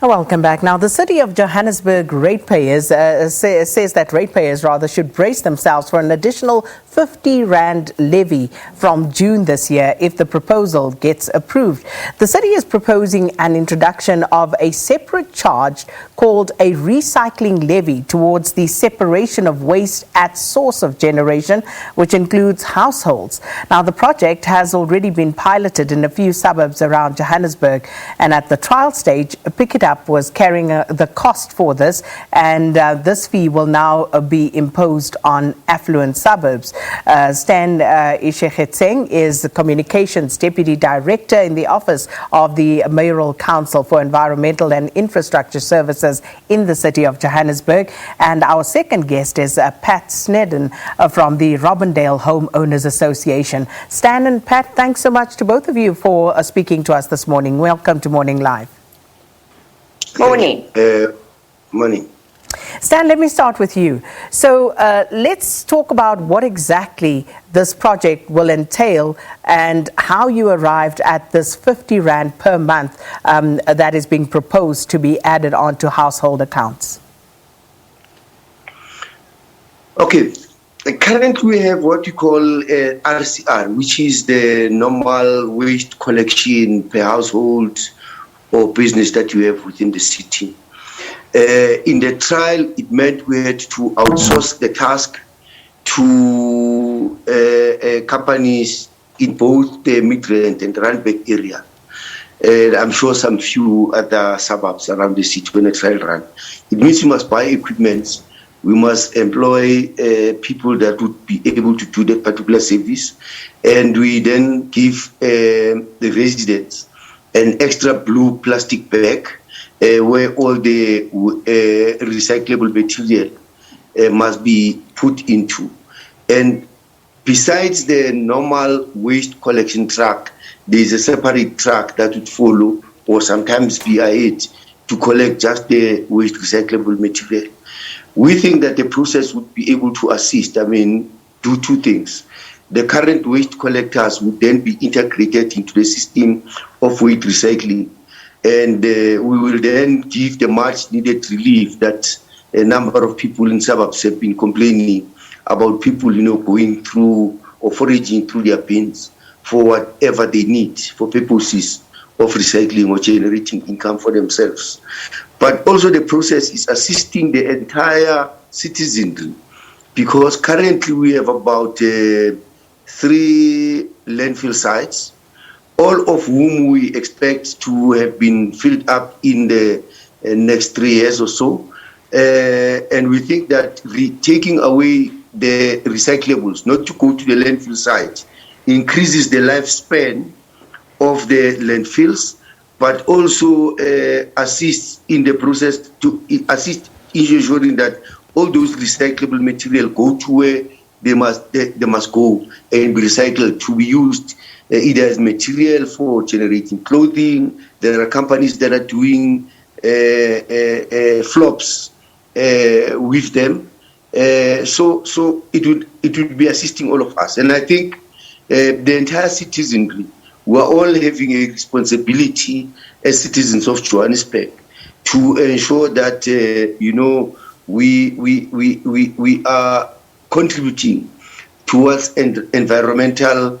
Welcome back. Now, the City of Johannesburg ratepayers says that ratepayers should brace themselves for an additional 50 Rand levy from June this year if the proposal gets approved. The city is proposing an introduction of a separate charge called a recycling levy towards the separation of waste at source of generation, which includes households. Now, the project has already been piloted in a few suburbs around Johannesburg, and at the trial stage, Pikitup was carrying the cost for this, and this fee will now be imposed on affluent suburbs. Stan Ishegetseng is the Communications Deputy Director in the Office of the Mayoral Council for Environmental and Infrastructure Services in the City of Johannesburg. And our second guest is Pat Sneddon from the Robindale Home Owners Association. Stan and Pat, thanks so much to both of you for speaking to us this morning. Welcome to Morning Live. Morning. Morning. Stan, let me start with you. So let's talk about what exactly this project will entail and how you arrived at this 50 Rand per month that is being proposed to be added onto household accounts. Okay. Currently, we have what you call RCR, which is the normal waste collection per household or business that you have within the city. In the trial, it meant we had to outsource the task to companies in both the Midrand and Randburg area. And I'm sure some few other suburbs around the city when a trial run. It means we must buy equipment, we must employ people that would be able to do that particular service, and we then give the residents an extra blue plastic bag where all the recyclable material must be put into. And besides the normal waste collection truck, there is a separate truck that would follow or sometimes be ahead to collect just the waste recyclable material. We think that the process would be able to assist, do two things. The current waste collectors would then be integrated into the system of waste recycling. And we will then give the much needed relief that a number of people in suburbs have been complaining about people, going through or foraging through their bins for whatever they need for purposes of recycling or generating income for themselves. But also the process is assisting the entire citizenry, because currently we have about 3 landfill sites, all of whom we expect to have been filled up in the next 3 years or so. And we think that taking away the recyclables, not to go to the landfill site, increases the lifespan of the landfills, but also assists in the process to assist in ensuring that all those recyclable material go to where they must go and be recycled to be used either as material for generating clothing. There are companies that are doing flops with them. So it would be assisting all of us. And I think the entire citizenry, we are all having a responsibility as citizens of Johannesburg to ensure that we are contributing towards an environmental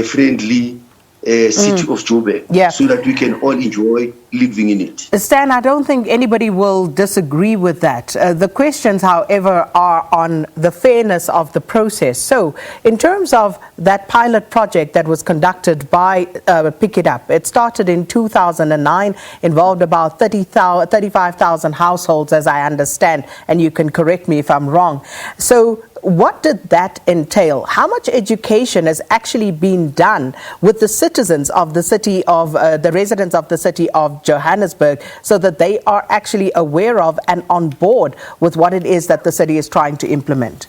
friendly City of Joburg, so that we can all enjoy living in it. Stan, I don't think anybody will disagree with that. The questions, however, are on the fairness of the process. So, in terms of that pilot project that was conducted by Pikitup, it started in 2009, involved about 35,000 households, as I understand, and you can correct me if I'm wrong. So, what did that entail? How much education has actually been done with the citizens of the city of, the residents of the City of Johannesburg, so that they are actually aware of and on board with what it is that the city is trying to implement?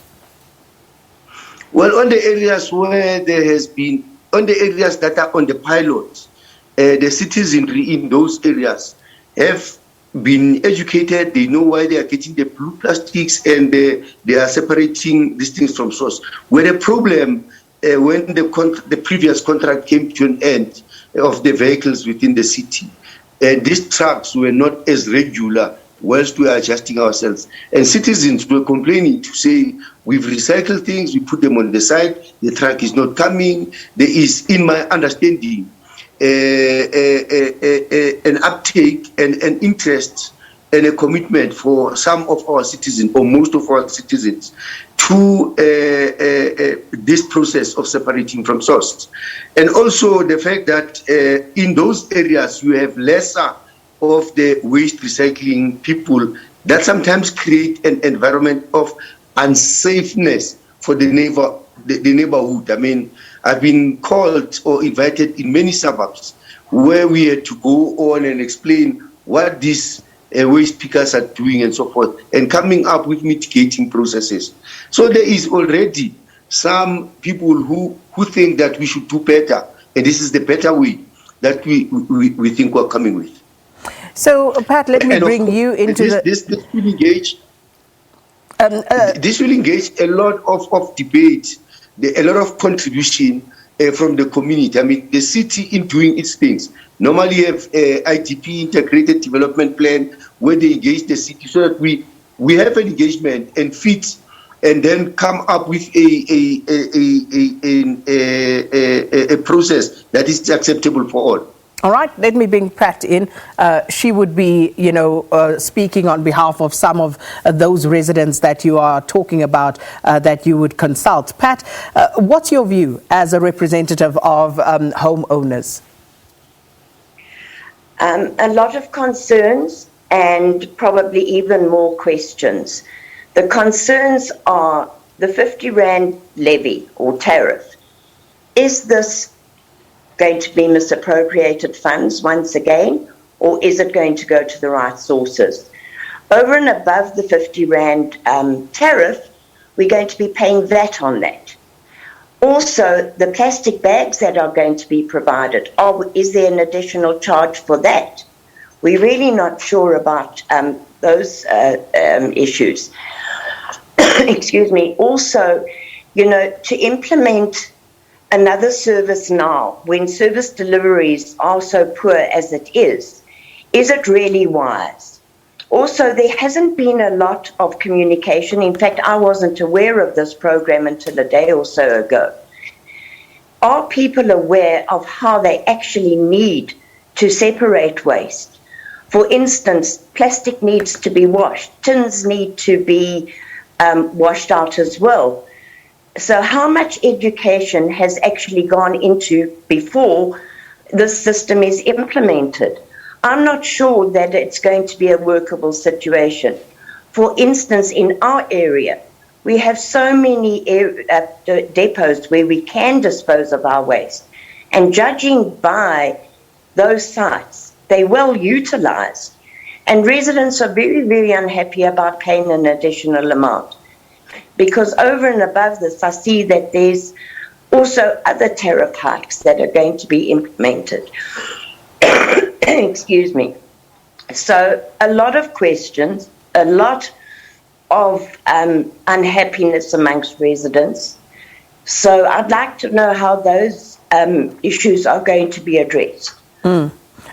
Well, on the areas where there has been, on the areas that are on the pilot, the citizenry in those areas have been educated. They know why they are getting the blue plastics, and they are separating these things from source. Where the problem, when the previous contract came to an end of the vehicles within the city, these trucks were not as regular whilst we are adjusting ourselves. And citizens were complaining to say, we've recycled things, we put them on the side, the truck is not coming. There is, in my understanding, an uptake and an interest and a commitment for some of our citizens, or most of our citizens, to this process of separating from source. And also the fact that in those areas you have lesser of the waste recycling people, that sometimes create an environment of unsafeness for the neighborhood. I mean, I've been called or invited in many suburbs where we had to go on and explain what these waste pickers are doing and so forth, and coming up with mitigating processes. So there is already some people who think that we should do better, and this is the better way that we think we're coming with. So, Pat, let me bring you into this will engage. This will engage a lot of debate, a lot of contribution from the community. I mean, the city in doing its things normally have ITP, integrated development plan, where they engage the city so that we have an engagement and fit, and then come up with a process that is acceptable for all. All right, let me bring Pat in. She would be, speaking on behalf of some of those residents that you are talking about that you would consult. Pat, what's your view as a representative of homeowners? A lot of concerns and probably even more questions. The concerns are the 50 Rand levy or tariff. Is this going to be misappropriated funds once again, or is it going to go to the right sources? Over and above the 50 Rand tariff, we're going to be paying VAT on that. Also, the plastic bags that are going to be provided, is there an additional charge for that? We're really not sure about those issues. Excuse me. Also, to implement another service now, when service deliveries are so poor as it is it really wise? Also, there hasn't been a lot of communication. In fact, I wasn't aware of this program until a day or so ago. Are people aware of how they actually need to separate waste? For instance, plastic needs to be washed. Tins need to be washed out as well. So how much education has actually gone into before this system is implemented? I'm not sure that it's going to be a workable situation. For instance, in our area, we have so many depots where we can dispose of our waste. And judging by those sites, they're well utilized. And residents are very, very unhappy about paying an additional amount. Because over and above this, I see that there's also other tariff hikes that are going to be implemented. Excuse me. So a lot of questions, a lot of unhappiness amongst residents. So I'd like to know how those issues are going to be addressed.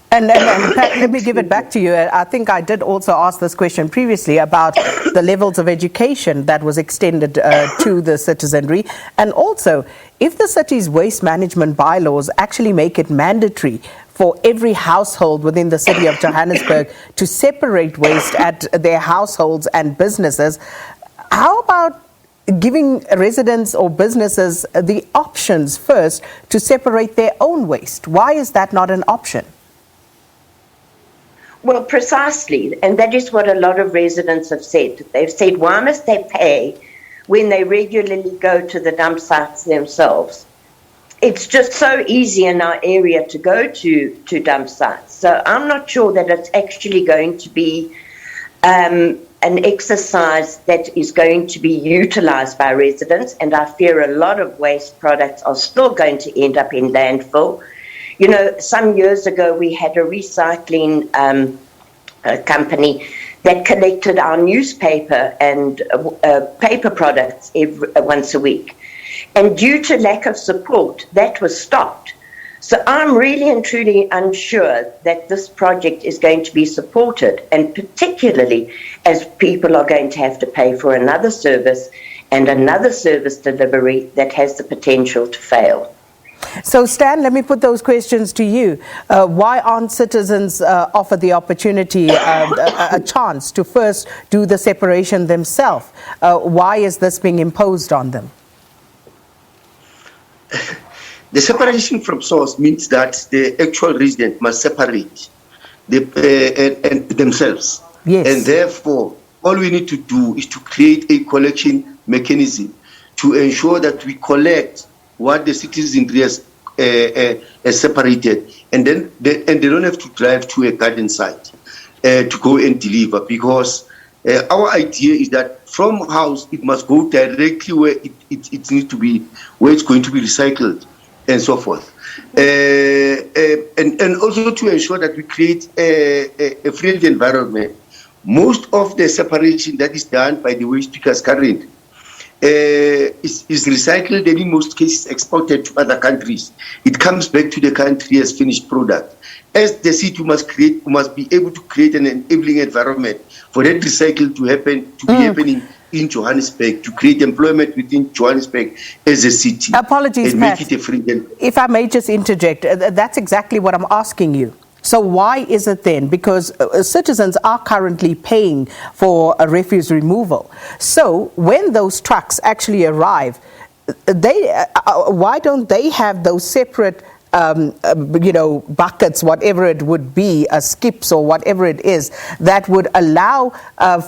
And Pat, let me give it back to you. I think I did also ask this question previously about the levels of education that was extended to the citizenry. And also, if the city's waste management bylaws actually make it mandatory for every household within the City of Johannesburg to separate waste at their households and businesses, how about giving residents or businesses the options first to separate their own waste? Why is that not an option? Well, precisely, and that is what a lot of residents have said. They've said, why must they pay when they regularly go to the dump sites themselves? It's just so easy in our area to go to dump sites. So I'm not sure that it's actually going to be an exercise that is going to be utilized by residents, and I fear a lot of waste products are still going to end up in landfill. Some years ago, we had a recycling company that collected our newspaper and paper products once a week. And due to lack of support, that was stopped. So I'm really and truly unsure that this project is going to be supported, and particularly as people are going to have to pay for another service and another service delivery that has the potential to fail. So, Stan, let me put those questions to you. Why aren't citizens offered the opportunity, a chance to first do the separation themselves? Why is this being imposed on them? The separation from source means that the actual resident must separate themselves. Yes. And therefore, all we need to do is to create a collection mechanism to ensure that we collect what the citizens has separated, and then they don't have to drive to a garden site to go and deliver, because our idea is that from house it must go directly where it needs to be, where it's going to be recycled and so forth. And also to ensure that we create a friendly environment. Most of the separation that is done by the waste pickers currently is recycled and in most cases exported to other countries. It comes back to the country as finished product. As the city must be able to create an enabling environment for that recycle to be happening in Johannesburg, to create employment within Johannesburg as a city. Apologies, and Pat. Make it a free. If I may just interject, that's exactly what I'm asking you. So why is it then? Because citizens are currently paying for a refuse removal. So when those trucks actually arrive, why don't they have those separate buckets, whatever it would be, skips or whatever it is, that would allow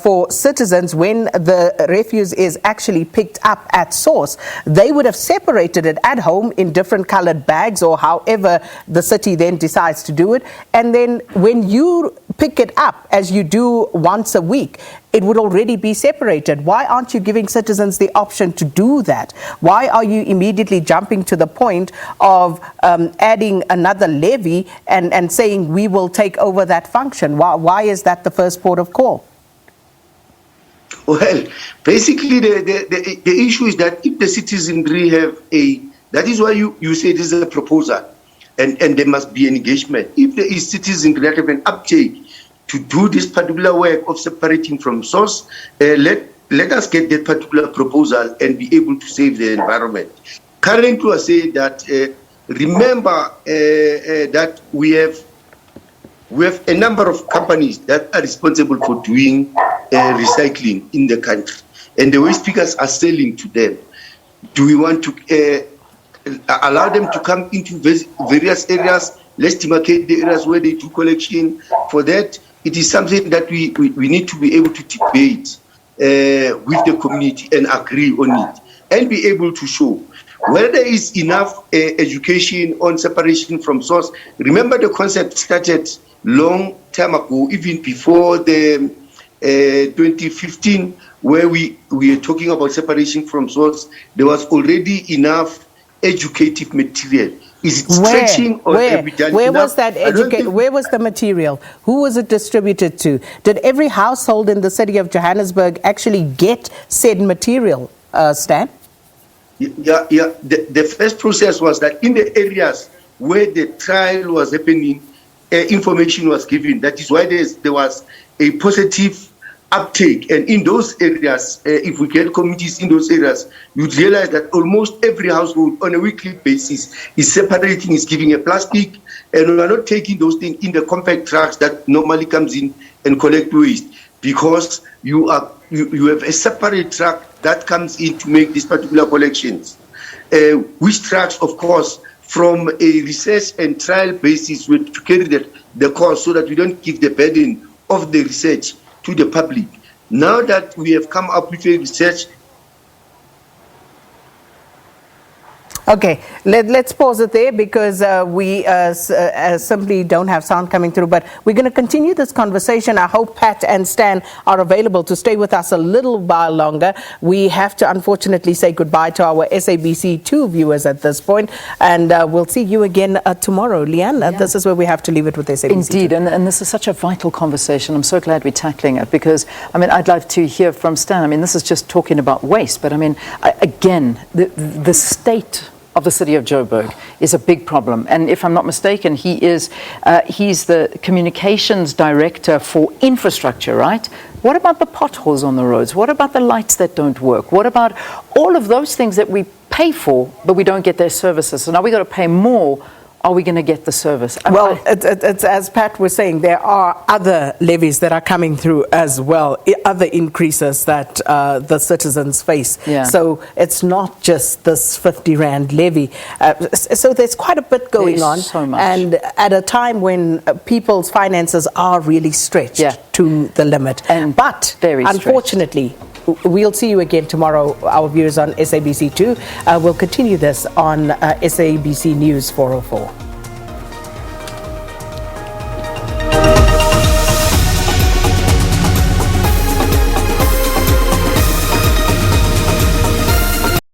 for citizens, when the refuse is actually picked up at source, they would have separated it at home in different colored bags, or however the city then decides to do it. And then when you pick it up, as you do once a week, it would already be separated. Why aren't you giving citizens the option to do that? Why are you immediately jumping to the point of adding another levy and saying we will take over that function? Why is that the first port of call? Well, basically the issue is that if the citizenry have that is why you say this is a proposal, and there must be an engagement. If there is citizenry that have an uptake to do this particular work of separating from source, let us get that particular proposal and be able to save the environment. Currently, I say that remember that we have a number of companies that are responsible for doing recycling in the country, and the waste pickers are selling to them. Do we want to allow them to come into various areas? Let's demarcate the areas where they do collection. For that, it is something that we need to be able to debate with the community and agree on it, and be able to show whether there is enough education on separation from source. Remember, the concept started long time ago, even before the 2015, where we are talking about separation from source. There was already enough educative material. Is it stretching or have we done Where enough? was that where was the material? Who was it distributed to? Did every household in the city of Johannesburg actually get said material, Stan? Yeah. The first process was that in the areas where the trial was happening, information was given. That is why there was a positive uptake. And in those areas, if we get committees in those areas, you'd realize that almost every household on a weekly basis is separating, is giving a plastic, and we are not taking those things in the compact trucks that normally comes in and collect waste, because you have a separate truck that comes in to make these particular collections. Which trucks, of course, from a research and trial basis, to carry the cost, so that we don't give the burden of the research to the public. Now that we have come up with a research. Okay, let's pause it there, because we simply don't have sound coming through. But we're going to continue this conversation. I hope Pat and Stan are available to stay with us a little while longer. We have to unfortunately say goodbye to our SABC2 viewers at this point, and we'll see you again tomorrow. Leanne, this is where we have to leave it with SABC2. Indeed, and this is such a vital conversation. I'm so glad we're tackling it, because, I mean, I'd like to hear from Stan. I mean, this is just talking about waste, but I mean, again, the state of the City of Joburg is a big problem. And if I'm not mistaken, he's the communications director for infrastructure, right? What about the potholes on the roads? What about the lights that don't work? What about all of those things that we pay for, but we don't get their services? So now we got to pay more. Are we going to get the service? Well, it's as Pat was saying, there are other levies that are coming through as well, other increases that the citizens face. Yeah. So it's not just this 50 Rand levy. So there's quite a bit going on. So much. And at a time when people's finances are really stretched to the limit. But very unfortunately, we'll see you again tomorrow, our viewers on SABC2. We'll continue this on SABC News 404.